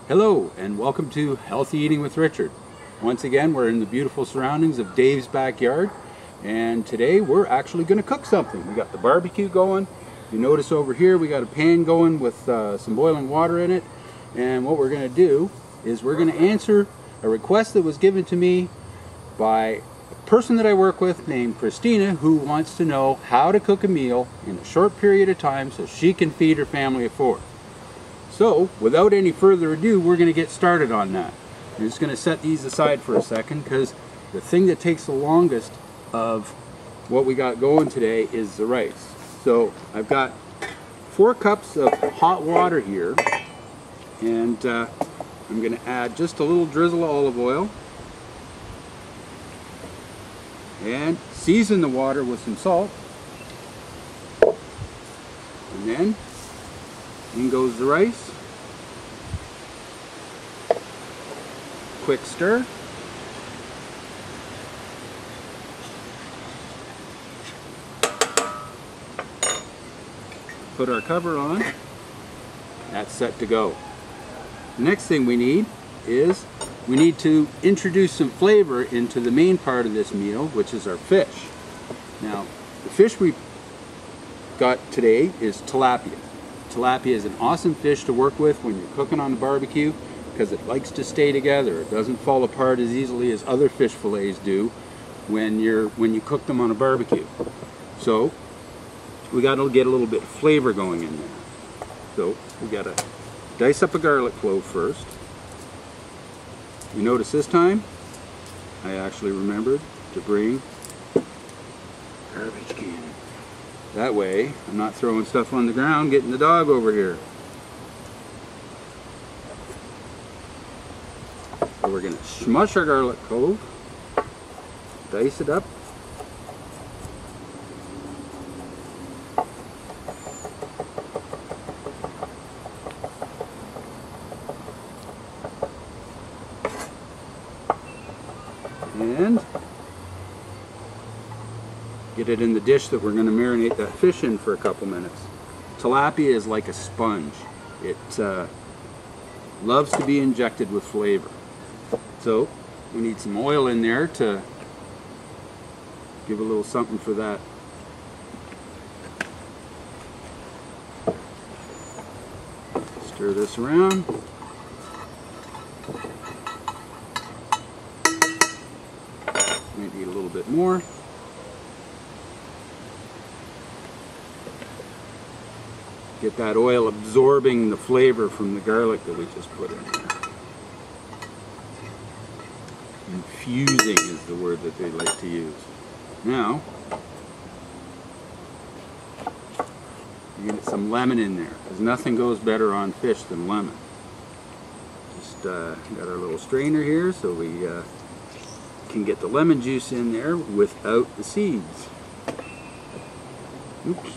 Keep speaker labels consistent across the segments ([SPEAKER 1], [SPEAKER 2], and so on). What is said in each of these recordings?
[SPEAKER 1] Hello and welcome to Healthy Eating with Richard. Once again, we're in the beautiful surroundings of Dave's backyard, and today we're actually going to cook something. We got the barbecue going. You notice over here we got a pan going with some boiling water in it, and what we're going to do is we're going to answer a request that was given to me by a person that I work with named Christina, who wants to know how to cook a meal in a short period of time so she can feed her family of 4. So, without any further ado, we're going to get started on that. I'm just going to set these aside for a second because the thing that takes the longest of what we got going today is the rice. So, I've got 4 cups of hot water here, and I'm going to add just a little drizzle of olive oil and season the water with some salt, and then in goes the rice. Quick stir. Put our cover on. That's set to go. The next thing we need is we need to introduce some flavor into the main part of this meal, which is our fish. Now, the fish we got today is tilapia. Tilapia is an awesome fish to work with when you're cooking on the barbecue because it likes to stay together. It doesn't fall apart as easily as other fish fillets do when you cook them on a barbecue. So we got to get a little bit of flavor going in there. So we got to dice up a garlic clove first. You notice this time I actually remembered to bring garbage can. That way, I'm not throwing stuff on the ground, getting the dog over here. So we're going to smush our garlic clove, dice it up. And get it in the dish that we're going to marinate that fish in for a couple minutes. Tilapia is like a sponge. It loves to be injected with flavor. So we need some oil in there to give a little something for that. Stir this around. Maybe a little bit more. Get that oil absorbing the flavor from the garlic that we just put in there. Infusing is the word that they like to use. Now, you get some lemon in there, because nothing goes better on fish than lemon. Just got our little strainer here so we can get the lemon juice in there without the seeds. Oops.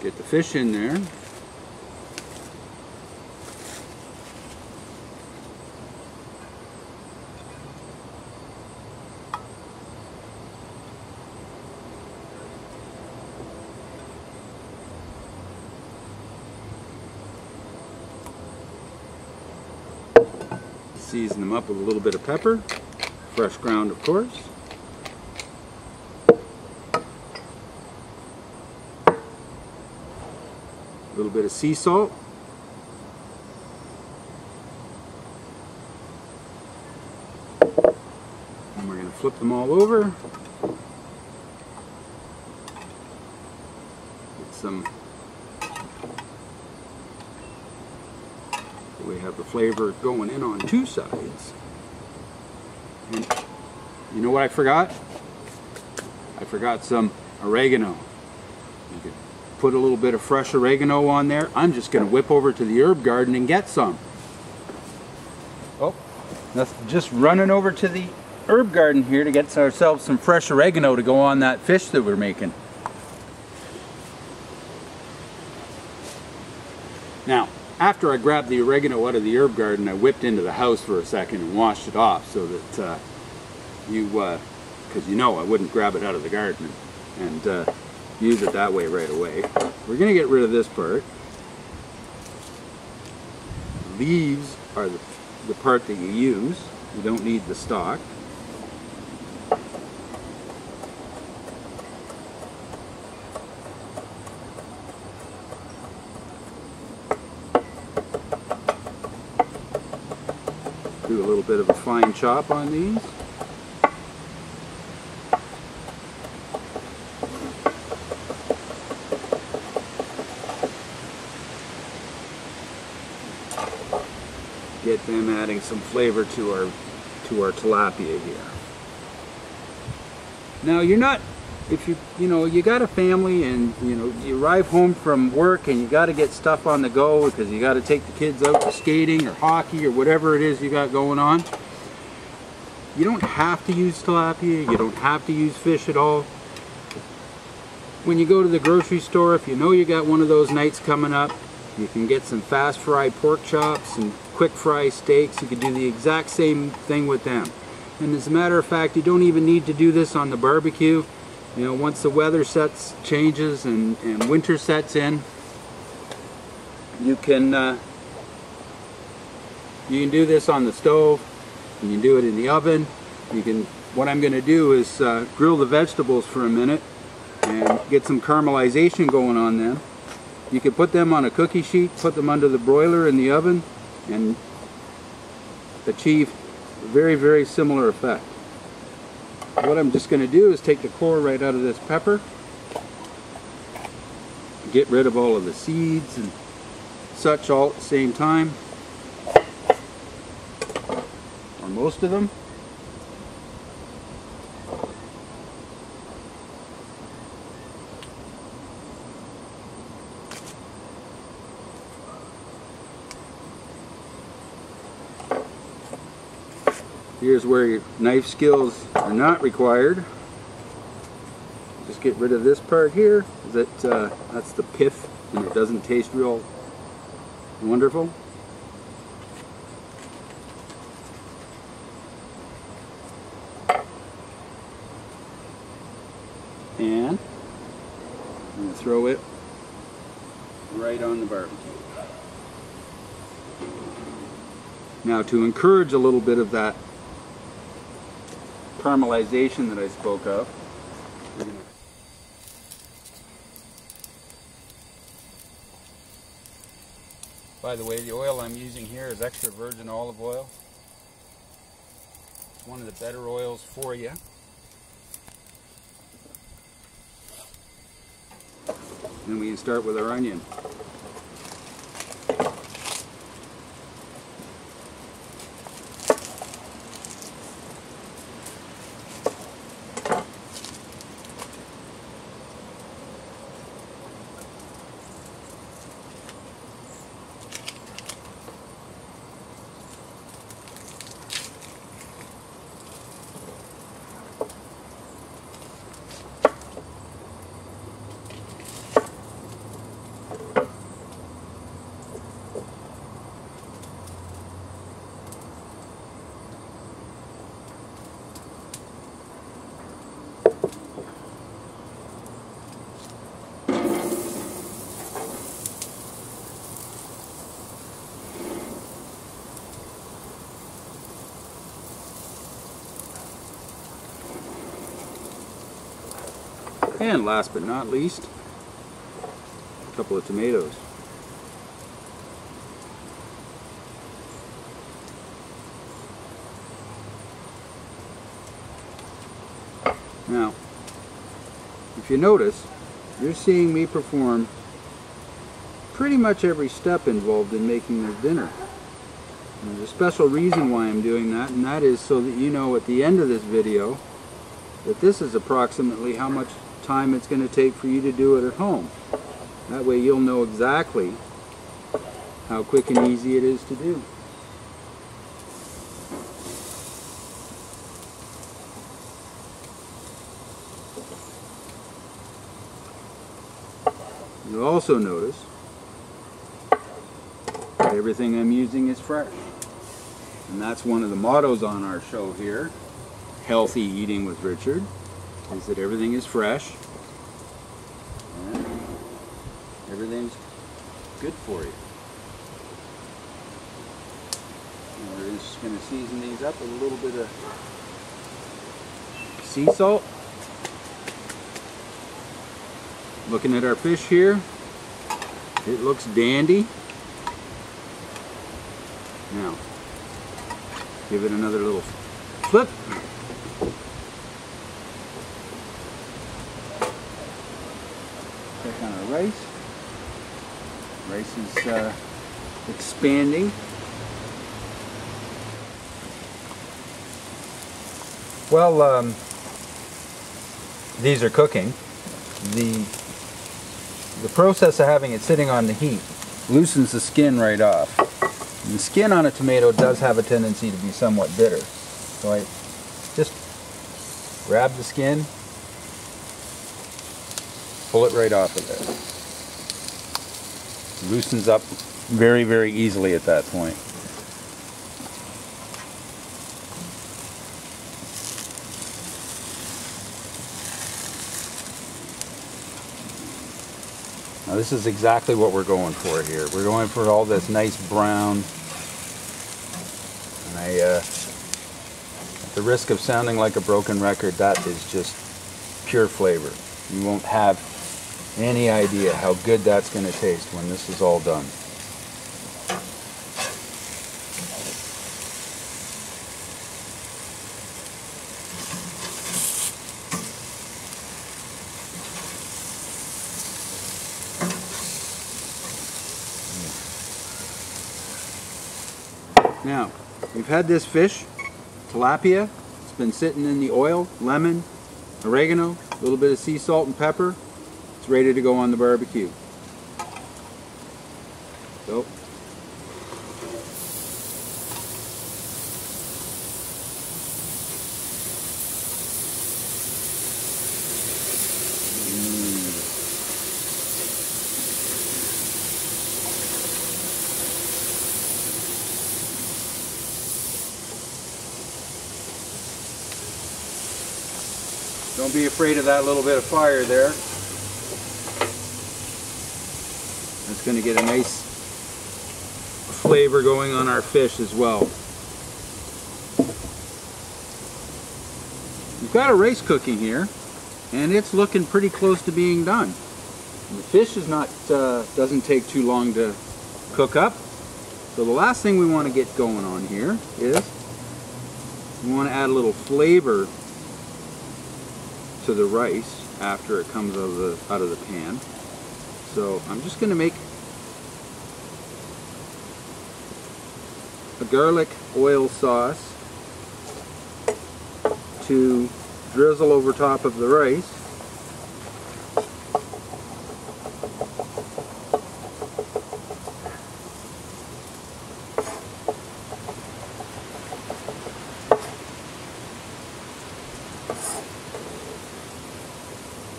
[SPEAKER 1] Get the fish in there. Season them up with a little bit of pepper, fresh ground of course. A little bit of sea salt. And we're going to flip them all over. Get some, so we have the flavor going in on 2 sides. And you know what I forgot? I forgot some oregano. You could put a little bit of fresh oregano on there. I'm just going to whip over to the herb garden and get some. Oh, that's just running over to the herb garden here to get ourselves some fresh oregano to go on that fish that we're making. Now, after I grabbed the oregano out of the herb garden, I whipped into the house for a second and washed it off so that because you know I wouldn't grab it out of the garden and use it that way right away. We're going to get rid of this part. Leaves are the part that you use. You don't need the stalk. Do a little bit of a fine chop on these. Get them adding some flavor to our tilapia here. Now you're not, if you got a family and you arrive home from work and you got to get stuff on the go because you got to take the kids out to skating or hockey or whatever it is you got going on. You don't have to use tilapia, you don't have to use fish at all. When you go to the grocery store, if you know you got one of those nights coming up, you can get some fast fry pork chops and quick fry steaks. You can do the exact same thing with them. And as a matter of fact, you don't even need to do this on the barbecue. Once the weather changes and winter sets in, you can do this on the stove. You can do it in the oven. What I'm going to do is grill the vegetables for a minute and get some caramelization going on them. You can put them on a cookie sheet, put them under the broiler in the oven, and achieve a very, very similar effect. What I'm just going to do is take the core right out of this pepper, get rid of all of the seeds and such all at the same time, or most of them. Here's where your knife skills are not required. Just get rid of this part here. That's the pith, and it doesn't taste real wonderful. And I'm going to throw it right on the barbecue. Now, to encourage a little bit of that caramelization that I spoke of, by the way, the oil I'm using here is extra virgin olive oil. It's one of the better oils for you. Then we can start with our onion. And last but not least, a couple of tomatoes. Now, if you notice, you're seeing me perform pretty much every step involved in making this dinner. And there's a special reason why I'm doing that, and that is so that you know at the end of this video that this is approximately how much time it's going to take for you to do it at home. That way you'll know exactly how quick and easy it is to do. You'll also notice that everything I'm using is fresh. And that's one of the mottos on our show here, Healthy Eating with Richard, is that everything is fresh and everything's good for you. And we're just going to season these up with a little bit of sea salt. Looking at our fish here, it looks dandy. Now, give it another little flip. Check on our rice. Rice is expanding. Well, these are cooking. The process of having it sitting on the heat loosens the skin right off. And the skin on a tomato does have a tendency to be somewhat bitter. So I just grab the skin, pull it right off of there. It loosens up very, very easily at that point. Now this is exactly what we're going for here. We're going for all this nice brown. And at the risk of sounding like a broken record, that is just pure flavor. You won't have any idea how good that's going to taste when this is all done. Now, we've had this fish, tilapia. It's been sitting in the oil, lemon, oregano, a little bit of sea salt and pepper. It's ready to go on the barbecue. So, don't be afraid of that little bit of fire there. It's going to get a nice flavor going on our fish as well. We've got a rice cooking here, and it's looking pretty close to being done. And the fish is not doesn't take too long to cook up. So the last thing we want to get going on here is we want to add a little flavor to the rice after it comes out of the pan. So I'm just going to make a garlic oil sauce to drizzle over top of the rice.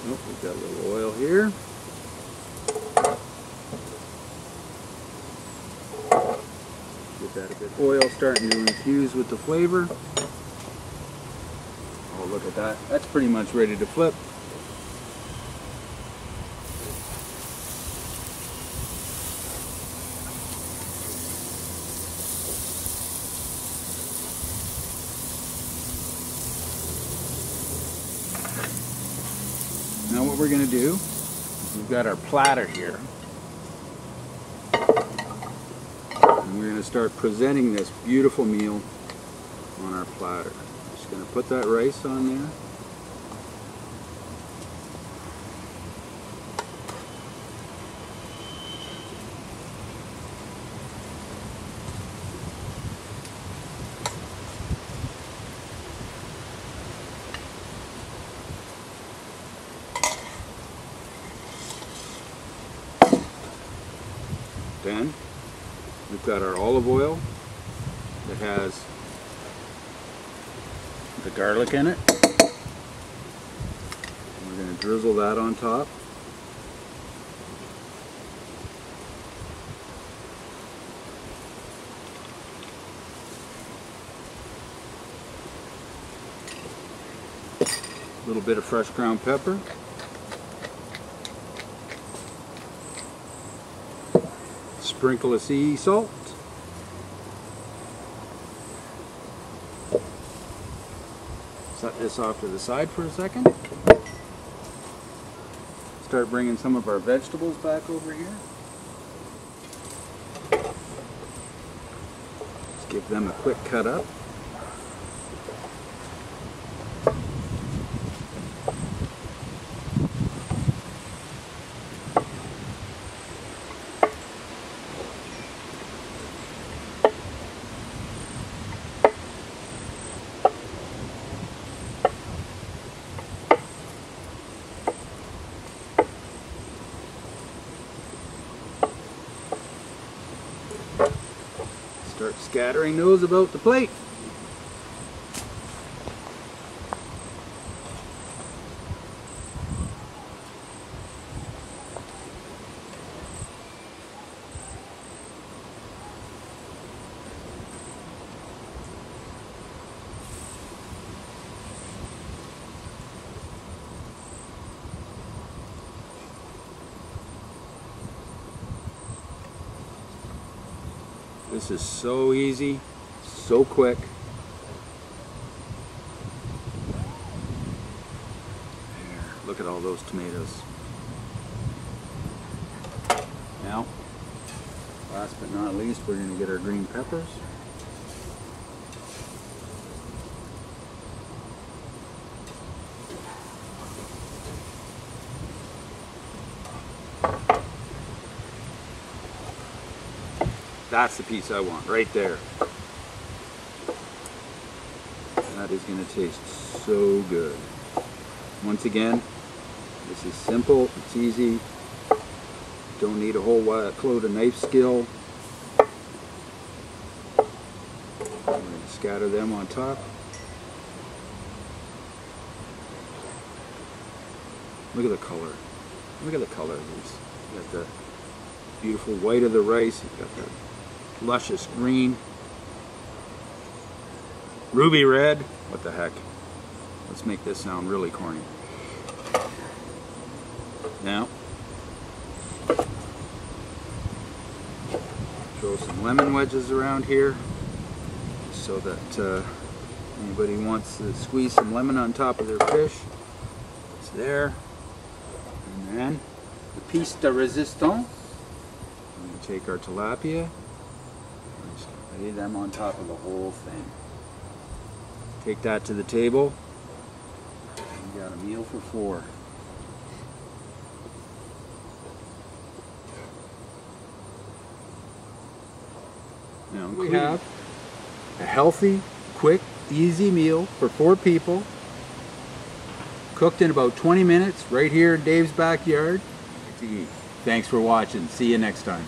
[SPEAKER 1] Nope, we've got a little oil here. Get that a bit oil starting to infuse with the flavor. Oh, look at that. That's pretty much ready to flip. Now what we're going to do, we've got our platter here. And we're going to start presenting this beautiful meal on our platter. Just going to put that rice on there. Then we've got our olive oil that has the garlic in it. We're going to drizzle that on top. A little bit of fresh ground pepper. Sprinkle of sea salt. Set this off to the side for a second. Start bringing some of our vegetables back over here. Just give them a quick cut up. Start scattering those about the plate. This is so easy, so quick. There, look at all those tomatoes. Now, last but not least, we're going to get our green peppers. That's the piece I want, right there. That is going to taste so good. Once again, this is simple, it's easy. Don't need a whole load of knife skill. I'm going to scatter them on top. Look at the color. Look at the color of these. You got the beautiful white of the rice. You've got the luscious green, ruby red. What the heck? Let's make this sound really corny. Now, throw some lemon wedges around here so that anybody wants to squeeze some lemon on top of their fish, it's there. And then the piece de resistance. I'm going to take our tilapia. Just lay them on top of the whole thing. Take that to the table. We got a meal for four. Now we have a healthy, quick, easy meal for 4 people. Cooked in about 20 minutes right here in Dave's backyard to eat. Thanks for watching. See you next time.